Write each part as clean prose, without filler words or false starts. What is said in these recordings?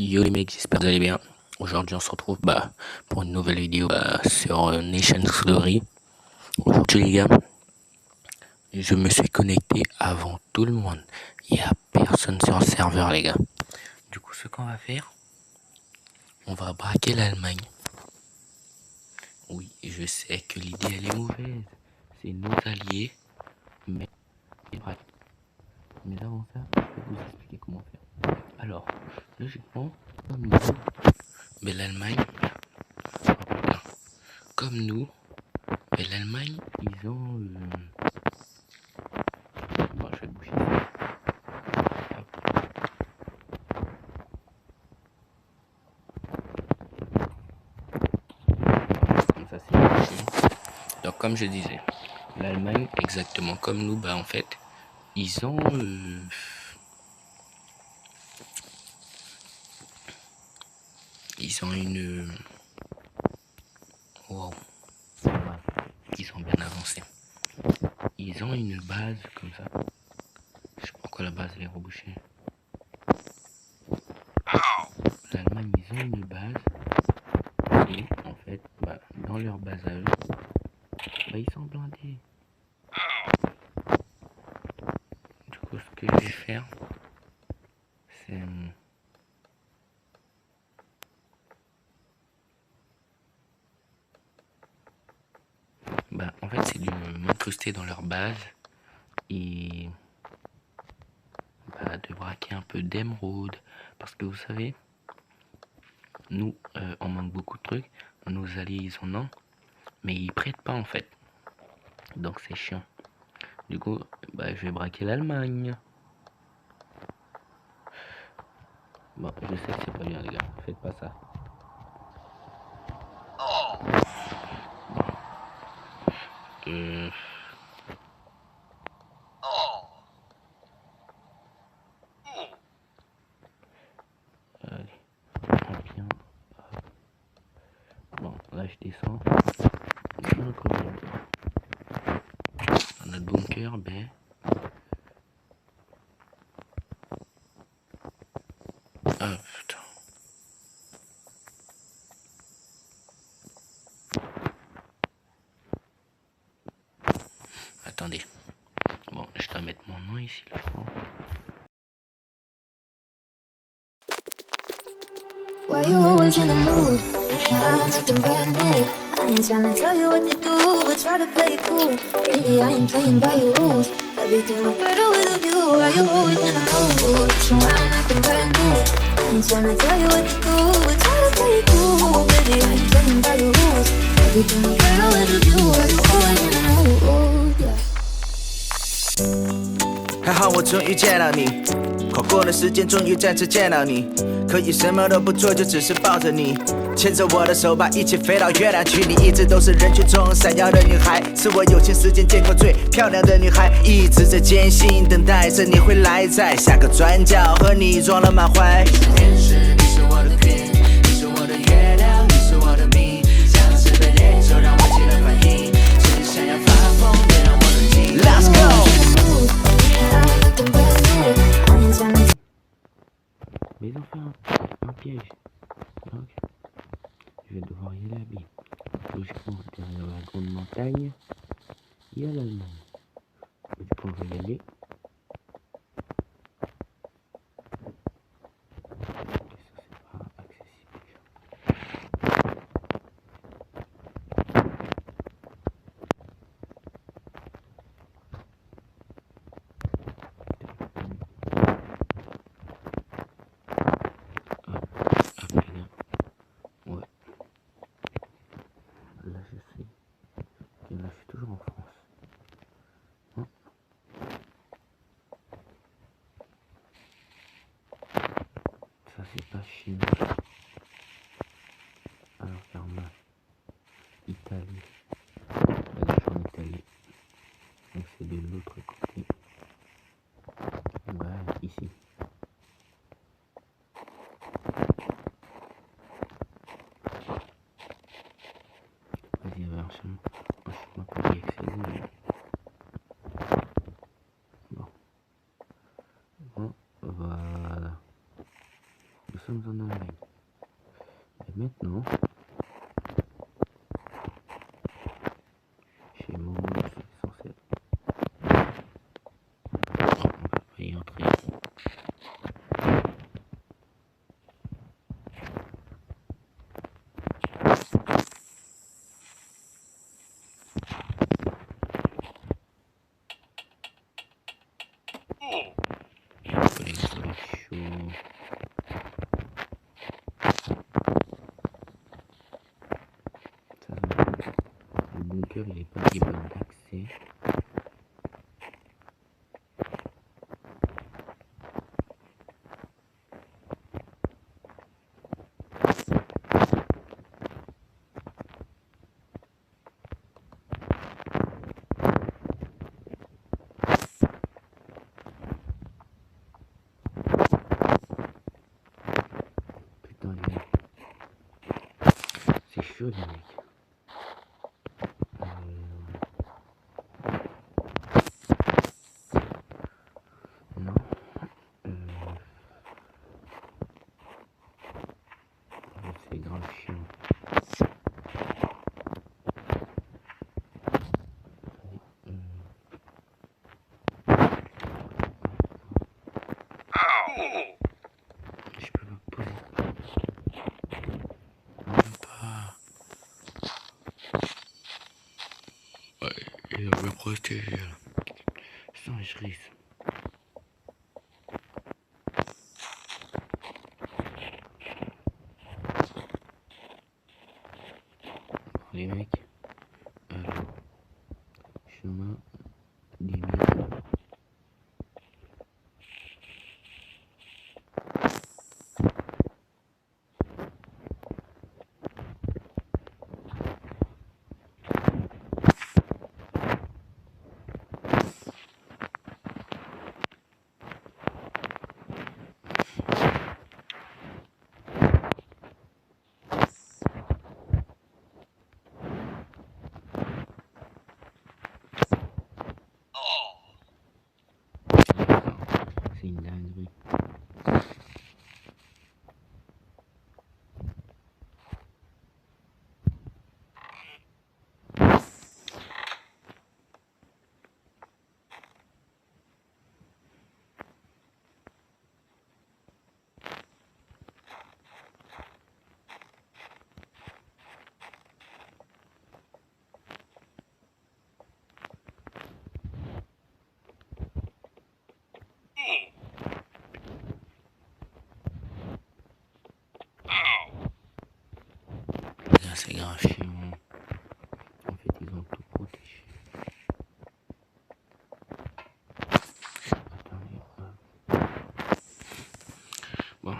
Yo les mecs, j'espère que vous allez bien. Aujourd'hui on se retrouve pour une nouvelle vidéo sur Nation Story. Aujourd'hui les gars, je me suis connecté avant tout le monde. Il n'y a personne sur le serveur les gars. Du coup ce qu'on va faire, on va braquer l'Allemagne. Oui, je sais que l'idée elle est mauvaise. C'est nos alliés, mais avant ça, je vais vous expliquer comment faire. Alors, logiquement, comme nous, mais l'Allemagne, comme nous, mais l'Allemagne, ils ont... Bon, je vais bouger ça. Comme ça, c'est bouché. Donc, comme je disais, l'Allemagne, exactement comme nous, en fait, ils ont... ils ont une... Wow. Ils sont bien avancés. Ils ont une base comme ça. Je sais pas pourquoi la base elle est rebouchée. L'Allemagne, ils ont une base. Et en fait, dans leur base à eux, ils sont blindés. Du coup, ce que je vais faire, c'est... en fait, c'est de m'incruster dans leur base et de braquer un peu d'émeraude. Parce que vous savez, nous, on manque beaucoup de trucs. Nos alliés, ils en ont. Mais ils prêtent pas, en fait. Donc, c'est chiant. Du coup, je vais braquer l'Allemagne. Bon, je sais que c'est pas bien, les gars. Faites pas ça. Allez, on vient. Bon, là, je descends. Dans notre bunker, Ah, putain. Attendez. Bon, je dois mettre mon nom ici, là. Why you always in the mood? I'm acting brand new. I ain't tryna tell you what to do, but try to play it cool. Baby, I ain't playing by your rules. Everything look better with a view. Why you always in the mood? So I'm acting brand new. I ain't tryna tell you what to do, but try to play it cool. Baby, I ain't playing by your rules. Everything look better with a view. Why you always in the mood? Yeah. 还好我终于见到你，跨过了时间，终于再次见到你。可以什么都不做，就只是抱着你，牵着我的手吧，一起飞到月亮去。你一直都是人群中闪耀的女孩，是我有生之年见过最漂亮的女孩。一直在艰辛等待着你会来，在下个转角和你撞了满怀。你是天使，你是我的 queen， 你是我的月亮，你是我的命，像是被猎手让我起了反应，只想要发疯，别让我冷静。Let's go。 Mais ils ont fait un piège. Donc, je vais devoir y aller à pied. Logiquement, derrière la grande montagne, il y a l'Allemagne. Du coup, on va y aller. Ça, c'est pas accessible déjà. Là, je sais. Et là, je suis toujours en France. Hein, ça, c'est pas Chine. Alors, ferme. Italie. Là, je suis en Italie. Donc, c'est de l'autre côté. Ici. Vas-y, un chemin pour y accéder. Bon, voilà. sommes en Allemagne. Et maintenant, chez Momo, c'est censé être. Oh, on peut pas y entrer. Les solutions. Ça va. Le bunker il est pas libre d'accès. Putain les mecs. C'est chaud les mecs. Non. C'est grave chiant. Je peux pas poser. Même pas. Ouais, il va me protéger là. Sans je risque. Les mecs. Chemin des mines. C'est une dinguerie. Là, c'est grave chiant. En fait, ils ont tout protégé. Attendez, bon,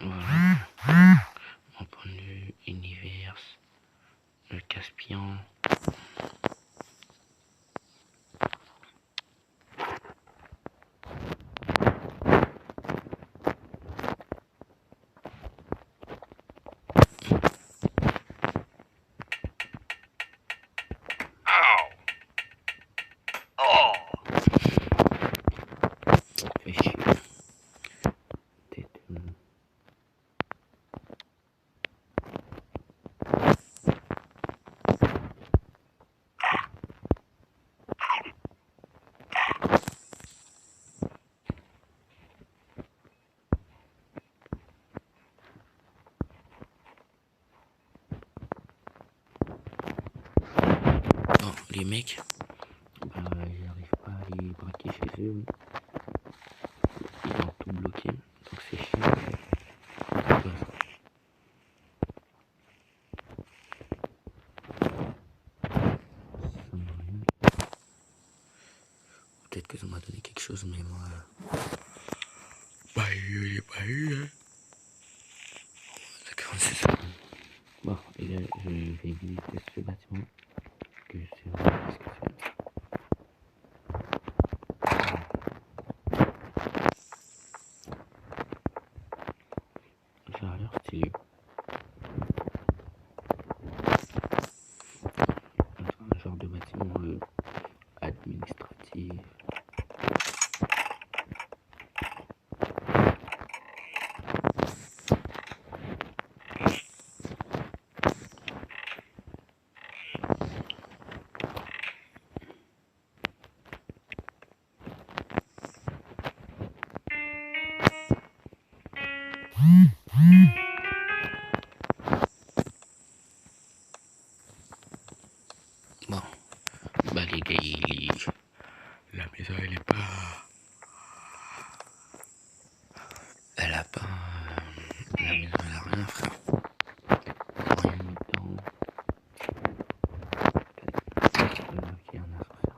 voilà. Mon point de vue, univers, le Caspian. Fait chier. Tête. Bon, les mecs, j'arrive pas à les braquer chez eux. Ils ont tout bloqué, donc c'est chiant. Peut-être que ça m'a donné quelque chose, mais moi, bah, je l'ai pas eu, hein. D'accord, c'est ça. Bon, et là, je vais visiter ce bâtiment, que je sais pas ce que c'est. Ça a l'air stylé. Un genre de bâtiment administratif. Mais ça, elle est pas. Elle a pas. La maison, elle a rien, frère. Rien mis dedans. Il y en a à faire.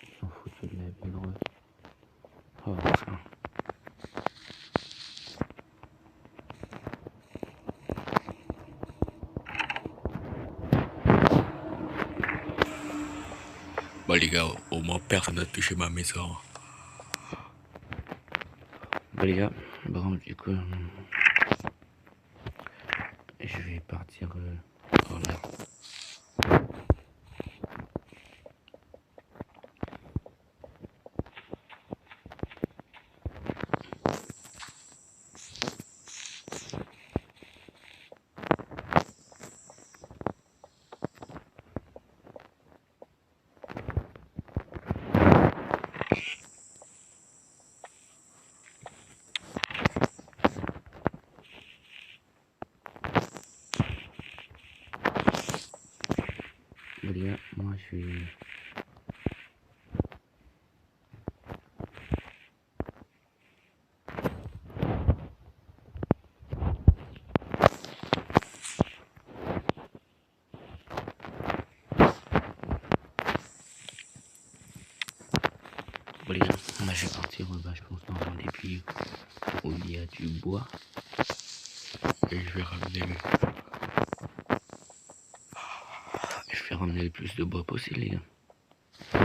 Ils sont foutus de la vie, gros. Oh, ça. Bon les gars, au moins personne n'a touché ma maison. Bon les gars, bon du coup, je vais partir en l'air. Bon les gars, moi je suis... Bon les gars, moi je vais partir, je pense dans un des pays où il y a du bois. Et je vais ramener le plus de bois possible les gars. Il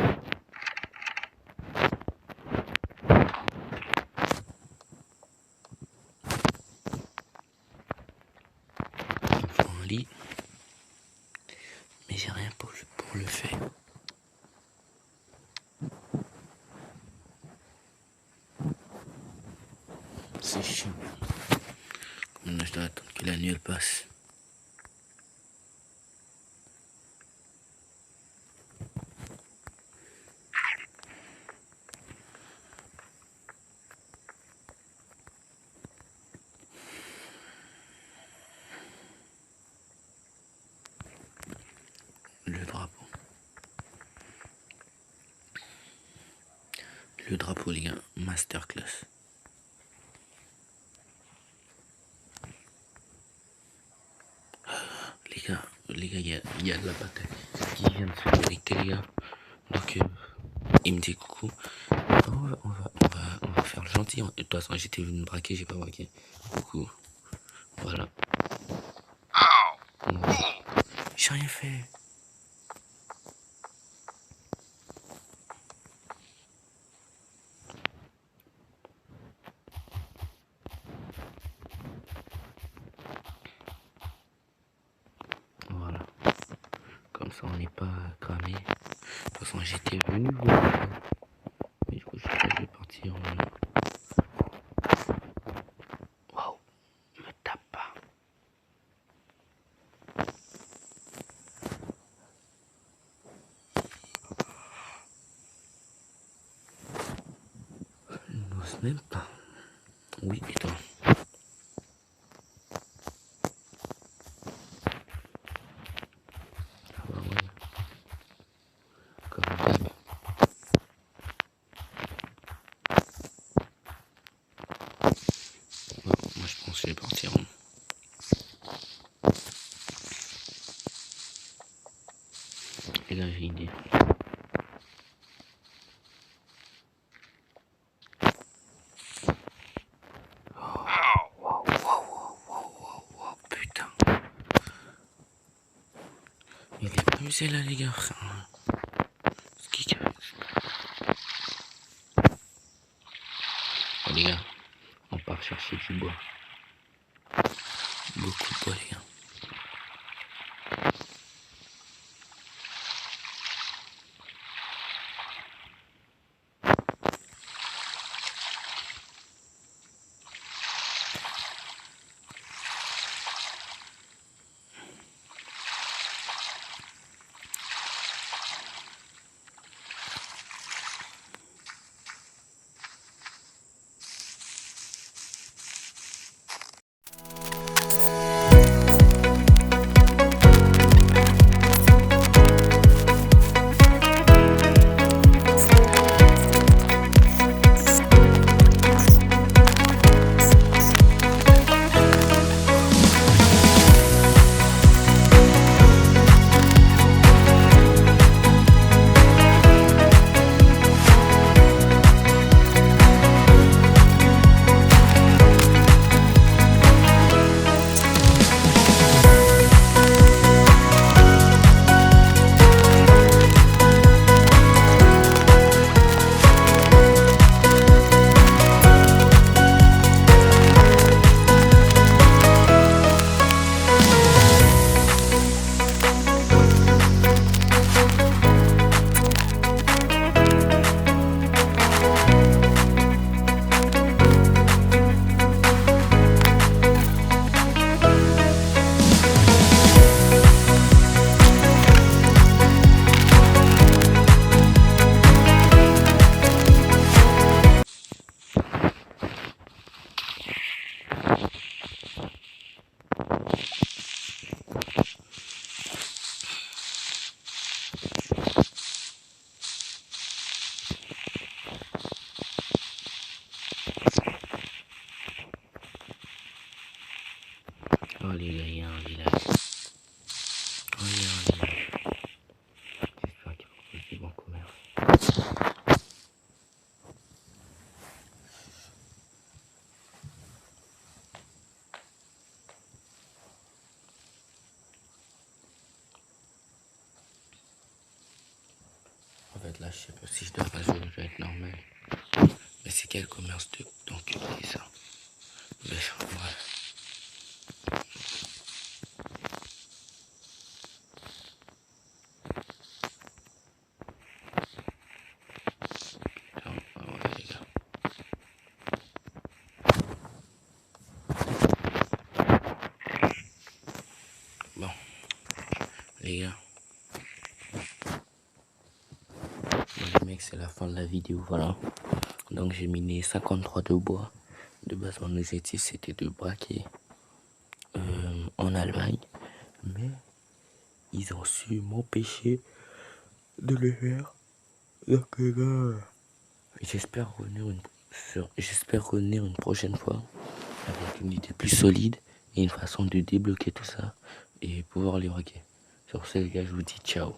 me faut un lit. Mais j'ai rien pour le faire. C'est chiant. Comme là, je dois attendre que la nuit elle passe. Le drapeau. Le drapeau, les gars, masterclass. Les gars, il y a de la bataille qui vient de se connecter, les gars. Donc, il me dit coucou. On va faire le gentil. De toute façon, j'étais venu me braquer, j'ai pas braqué. Coucou. Voilà. J'ai rien fait. Voilà. Comme ça, on n'est pas cramé. De toute façon, j'étais venu voir. Mais du coup, je vais partir. Waouh, me tape pas. Je n'ose même pas. Oui, et toi? Ah bah ouais. Comme d'hab. Bon, moi je pense que je vais partir. Et là j'ai une idée. Oh putain. Il est pas amusé là les gars. Ce qui... Oh, les gars, on part chercher du bois. Beaucoup de bois les gars. Regardez. J'espère qu'il propose du bon commerce. En fait, là, je sais pas si je dois être normal. Mais c'est quel commerce de d'enculé ça? Mais bref. Putain, ah ouais, les gars. Bon, les gars. Les mecs, c'est la fin de la vidéo, voilà. Donc j'ai miné 53 de bois. De base, mon objectif c'était de braquer en Allemagne. Mais ils ont su m'empêcher de le faire. Donc les gars, j'espère revenir une prochaine fois avec une idée plus solide et une façon de débloquer tout ça et pouvoir les braquer. Sur ce les gars, je vous dis ciao.